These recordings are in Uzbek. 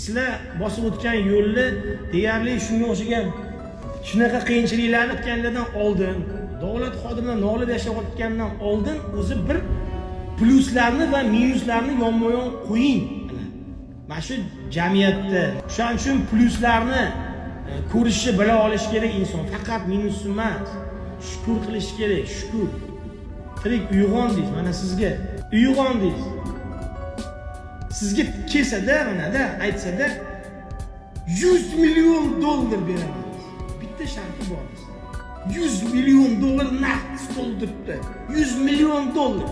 Sizlar bosib o'tgan yo'lni deyarli shunga o'xshagan shunaqa qiyinchiliklarni o'tganlardan oldin, davlat xodimlari nolib yashayotgandan oldin o'zi bir plyuslarni va minuslarni yonma-yon qo'ying. Mana shu jamiyatda shuning uchun plyuslarni ko'rishni bila olish kerak inson. Faqat minus emas. Shukr qilish kerak, shukr. Tirik uyg'ondingiz, mana sizga uyg'ondingiz. Sizga kelsa-da, mana-da aytsa-da 100 million dollar beramiz. Bitta sharti bor. 100 million dollar naqd stol turibdi. 100 million dollar.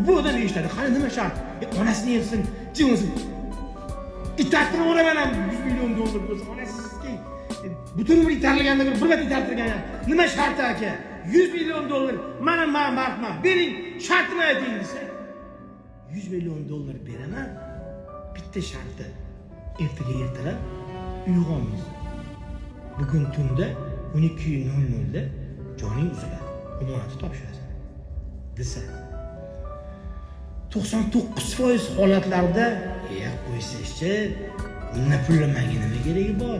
Bu odam eshitadi. Qani nima shart? Onasini yersin, jimosin. İtartırib o'raman ham 100 million dollar bo'lsa, onasizki. Butun umr itarliganda bir marta itartirgan. Nima sharti aka? 100 million dollar. Mana mardman. Bering, shartini ayting desa. 100 million dollar beraman. Bitta sharti. Ertaga ertalab uyg'onmiz. Bugun tunda 12:00 da joning uziladi. Omonatni topshirasan. Desa. 99% holatlarda qo'ysangchi, bundan pullamanga nima keragi bor?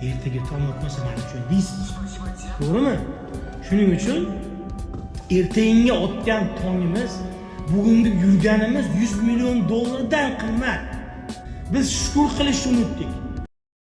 Ertaga tom o'tmasa mana uchun deysiz. To'g'rimi? Shuning uchun ertangi otgan tongimiz, bugungi yurganimiz 100 million dollardan qimmat. Biz shukr qilishni unutdik.